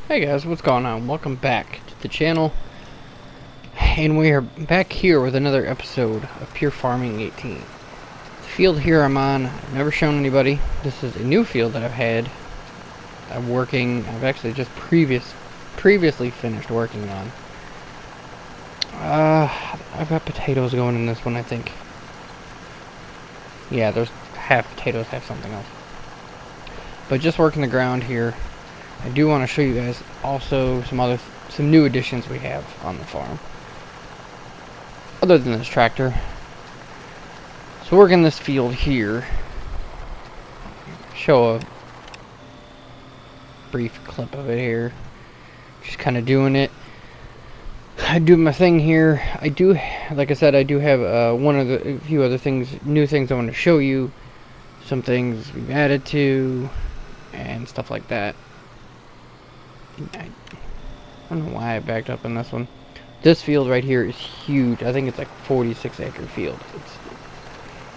Hey guys, what's going on? Welcome back to the channel. And we are back here with another episode of Pure Farming 18. The field here I'm on, I've never shown anybody. This is a new field that I've actually just previously finished working on. I've got potatoes going in this one, I think. Yeah, there's half potatoes, half something else. But just working the ground here. I do want to show you guys also some new additions we have on the farm. Other than this tractor. So working this field here. Show a brief clip of it here. Just kind of doing it. I do my thing here. Like I said, I do have a few other things, new things I want to show you. Some things we've added to, and stuff like that. I don't know why I backed up on this one. This field right here is huge. I think it's like 46-acre field. It's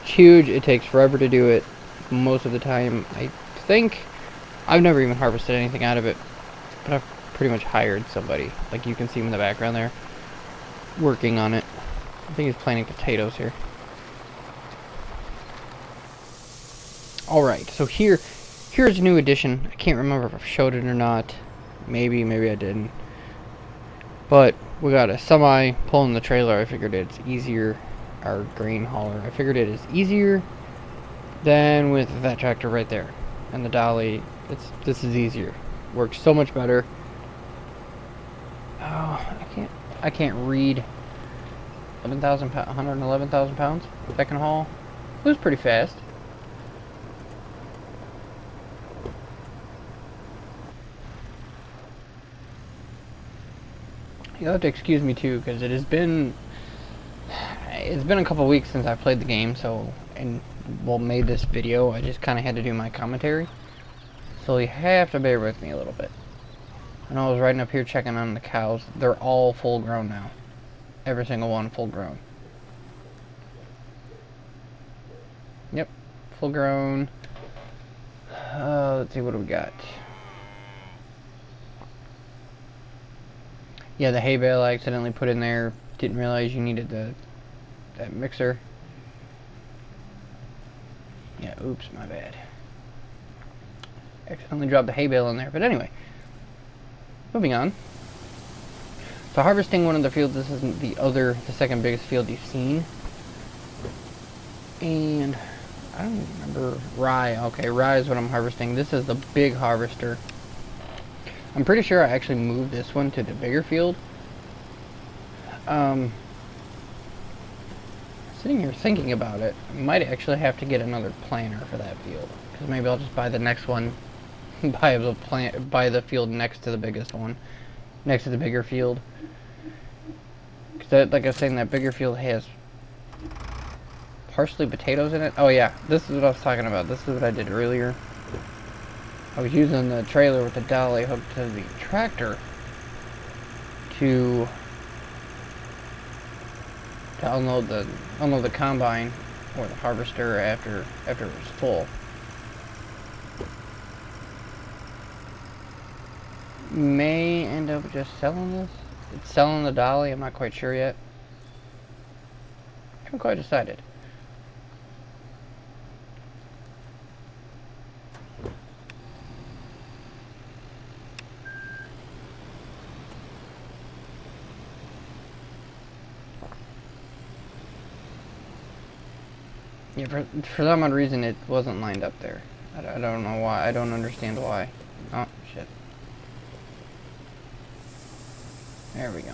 huge. It takes forever to do it. Most of the time, I think. I've never even harvested anything out of it, but I've pretty much hired somebody. Like you can see him in the background there, working on it. I think he's planting potatoes here. Alright, so here's a new addition. I can't remember if I showed it or not. Maybe I didn't. But we got a semi pulling the trailer. I figured it's easier. Our grain hauler. I figured it is easier than with that tractor right there. And the dolly, this is easier. Works so much better. Oh, I can't read. 111,000 pounds that can haul. It was pretty fast. You'll have to excuse me too, because it's been a couple weeks since I played the game, so made this video. I just kind of had to do my commentary, so you have to bear with me a little bit. I know I was riding up here checking on the cows. They're all full grown now. Every single one full grown. Yep, full grown. Let's see, what do we got? Yeah, the hay bale I accidentally put in there. Didn't realize you needed that mixer. Yeah, oops, my bad. Accidentally dropped the hay bale in there. But anyway, moving on. So harvesting one of the fields. This isn't the second biggest field you've seen. And I don't remember rye. Okay, rye is what I'm harvesting. This is the big harvester. I'm pretty sure I actually moved this one to the bigger field. Sitting here thinking about it, I might actually have to get another planter for that field. Because maybe I'll just buy the next one. buy the field next to the biggest one. Next to the bigger field. Because like I was saying, that bigger field has partially potatoes in it. Oh yeah, this is what I was talking about. This is what I did earlier. I was using the trailer with the dolly hooked to the tractor to unload the combine or the harvester after it was full. May end up just selling this. It's selling the dolly. I'm not quite sure yet. Haven't quite decided. Yeah, for some odd reason it wasn't lined up there. I don't know why. I don't understand why. Oh, shit. There we go.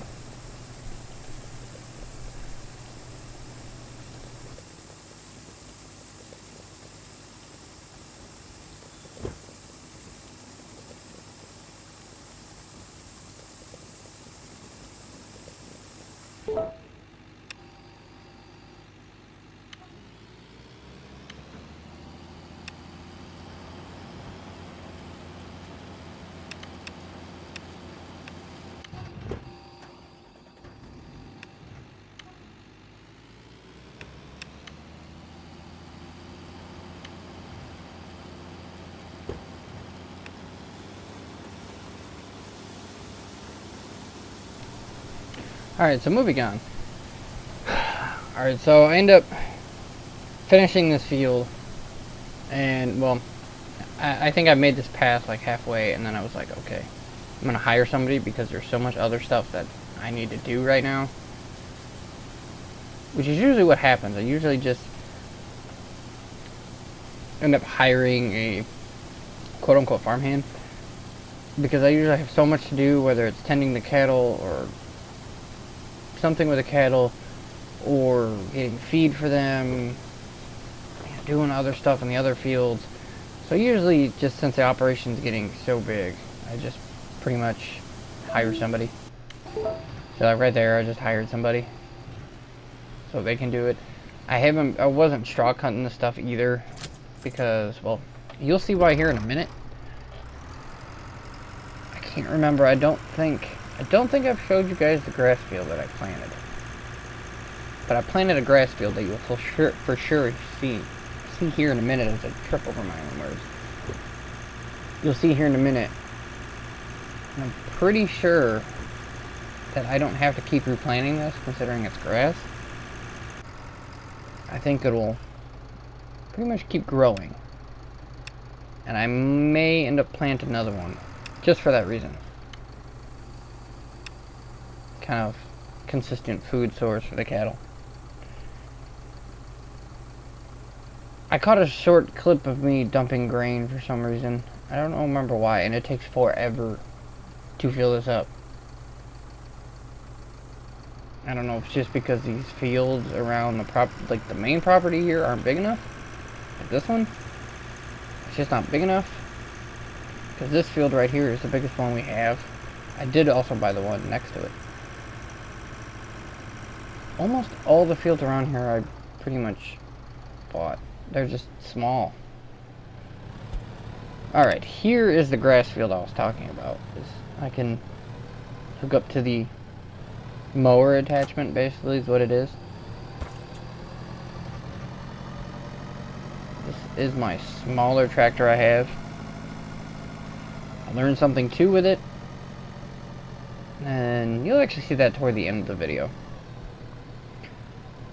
Alright, so moving on. Alright, so I end up finishing this field, and, well, I think I made this pass like halfway, and then I was like, okay, I'm gonna hire somebody because there's so much other stuff that I need to do right now. Which is usually what happens. I usually just end up hiring a quote-unquote farmhand, because I usually have so much to do, whether it's tending the cattle or something with the cattle, or getting feed for them, doing other stuff in the other fields. So usually, just since the operation's getting so big, I just pretty much hire somebody. So like right there, I just hired somebody so they can do it. I wasn't straw cutting this stuff either, because, well, you'll see why here in a minute. I can't remember. I don't think I've showed you guys the grass field that I planted. But I planted a grass field that you'll for sure see here in a minute as I trip over my own words. You'll see here in a minute. And I'm pretty sure that I don't have to keep replanting this, considering it's grass. I think it'll pretty much keep growing. And I may end up planting another one, just for that reason. Kind of consistent food source for the cattle. I caught a short clip of me dumping grain for some reason. I don't remember why, and it takes forever to fill this up. I don't know if it's just because these fields around the main property here aren't big enough. Like this one, it's just not big enough. Because this field right here is the biggest one we have. I did also buy the one next to it. Almost all the fields around here I pretty much bought. They're just small. Alright, here is the grass field I was talking about. I can hook up to the mower attachment, basically, is what it is. This is my smaller tractor I have. I learned something too with it. And you'll actually see that toward the end of the video.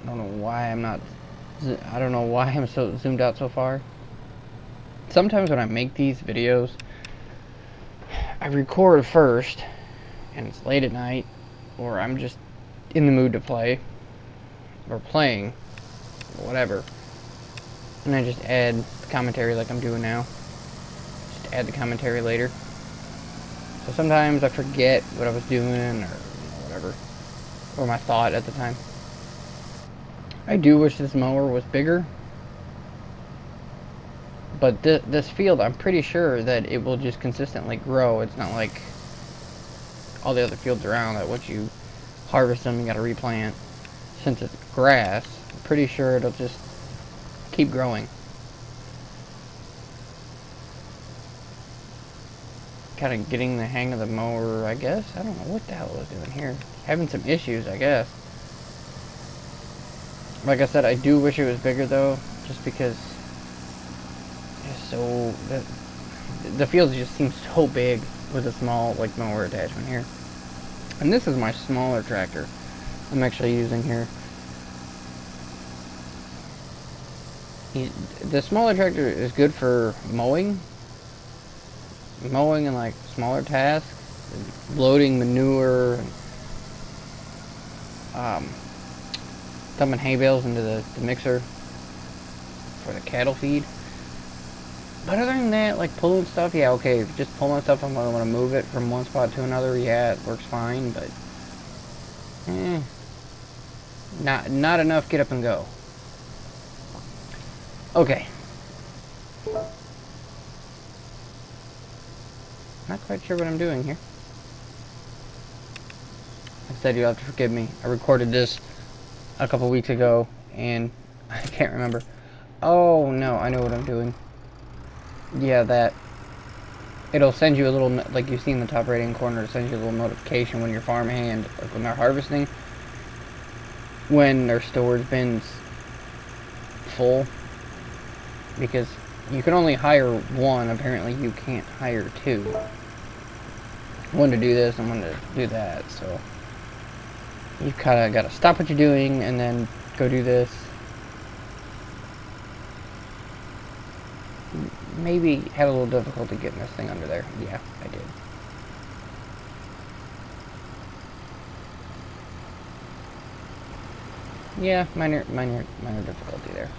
I don't know why I'm so zoomed out so far. Sometimes when I make these videos, I record first, and it's late at night, or I'm just in the mood to play, or playing, or whatever. And I just add the commentary like I'm doing now. Just add the commentary later. So sometimes I forget what I was doing, or whatever, or my thought at the time. I do wish this mower was bigger, but this field, I'm pretty sure that it will just consistently grow. It's not like all the other fields around that once you harvest them, you gotta replant. Since it's grass, I'm pretty sure it'll just keep growing. Kind of getting the hang of the mower, I guess. I don't know what the hell I was doing here. Having some issues, I guess. Like I said, I do wish it was bigger though, just because it's so the field just seems so big with a small mower attachment here. And this is my smaller tractor I'm actually using here. The smaller tractor is good for mowing and like smaller tasks, loading manure, and dumping hay bales into the mixer for the cattle feed. But other than that, like pulling stuff, yeah, okay, just pulling stuff, I'm gonna want to move it from one spot to another, yeah, it works fine, but not enough get up and go. Okay. Not quite sure what I'm doing here. Like I said, you'll have to forgive me. I recorded this a couple weeks ago, and I can't remember. Oh, no, I know what I'm doing. Yeah, that. It'll send you a little, like you see in the top right-hand corner, it sends you a little notification when your farmhand, like when they're harvesting, when their storage bin's full. Because you can only hire one, apparently you can't hire two. One to do this and one to do that, so You kind of got to stop what you're doing and then go do this. Maybe had a little difficulty getting this thing under there. Yeah, I did. Yeah, minor difficulty there.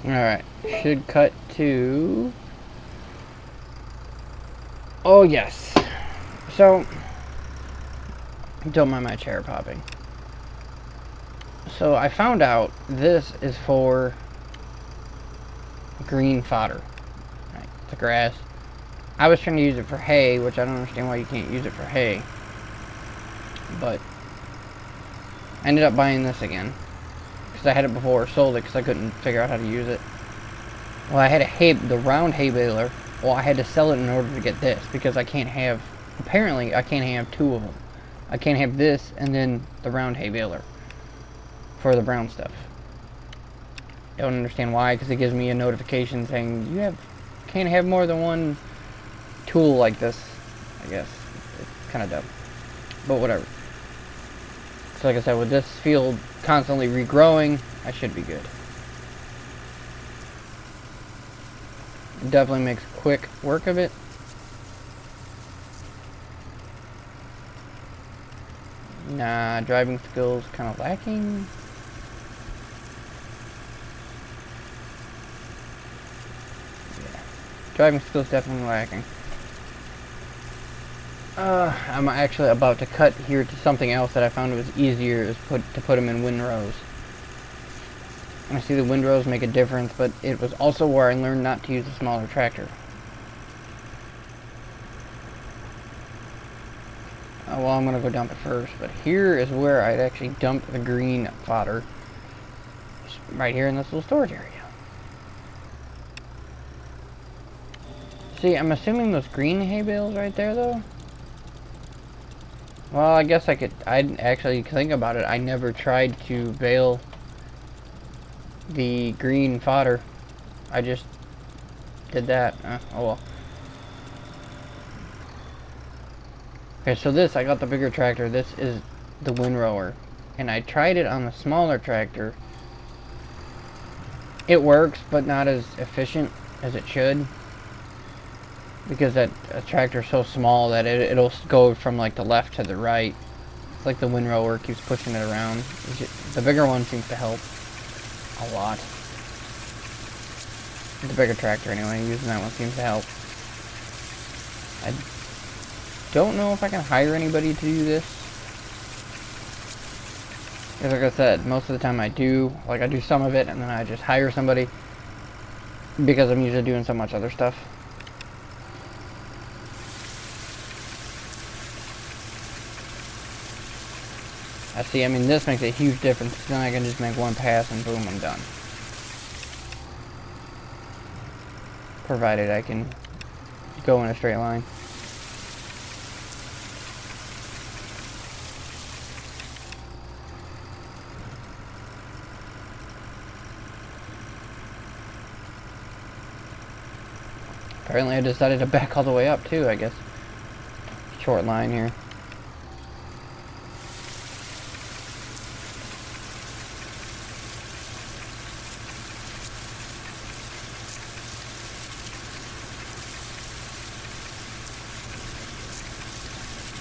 Alright, should cut to... Oh, yes. So, don't mind my chair popping. So, I found out this is for green fodder. Right, the grass. I was trying to use it for hay, which I don't understand why you can't use it for hay. But, I ended up buying this again. Because I had it before, sold it because I couldn't figure out how to use it. Well, I had the round hay baler. Well, I had to sell it in order to get this because I can't have, apparently I can't have two of them. I can't have this and then the round hay baler for the brown stuff. Don't understand why, because it gives me a notification saying you can't have more than one tool like this. I guess it's kind of dumb, but whatever. So like I said, with this field constantly regrowing, I should be good. It definitely makes quick work of it. Nah, driving skills kind of lacking. Yeah, driving skills definitely lacking. I'm actually about to cut here to something else that I found was easier is to put them in windrows. I see the windrows make a difference, but it was also where I learned not to use a smaller tractor. Well, I'm going to go dump it first, but here is where I'd actually dump the green fodder. Just right here in this little storage area. See, I'm assuming those green hay bales right there, though. Well, I guess I'd actually think about it. I never tried to bale the green fodder. I just did that. Oh well. Okay, so I got the bigger tractor. This is the windrower. And I tried it on the smaller tractor. It works, but not as efficient as it should. Because that tractor is so small that it'll go from like the left to the right. It's like the windrower keeps pushing it around. The bigger one seems to help a lot. The bigger tractor anyway, using that one seems to help. I don't know if I can hire anybody to do this. Because like I said, most of the time I do some of it and then I just hire somebody. Because I'm usually doing so much other stuff. I mean, this makes a huge difference. Then I can just make one pass and boom, I'm done. Provided I can go in a straight line. Apparently I decided to back all the way up too, I guess. Short line here.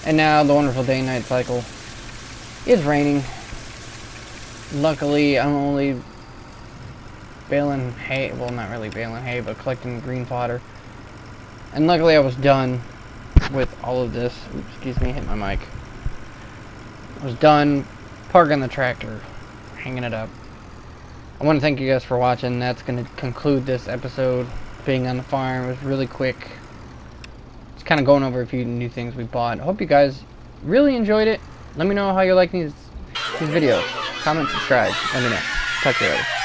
And now the wonderful day-night cycle is raining. Luckily, I'm only baling hay. Well, not really baling hay, but collecting green fodder. And luckily, I was done with all of this. Oops, excuse me, hit my mic. I was done parking the tractor, hanging it up. I want to thank you guys for watching. That's going to conclude this episode. Being on the farm, it was really quick. Kind of going over a few new things we bought. I hope you guys really enjoyed it. Let me know how you like these videos. Comment, subscribe. Let me know. Talk to you later.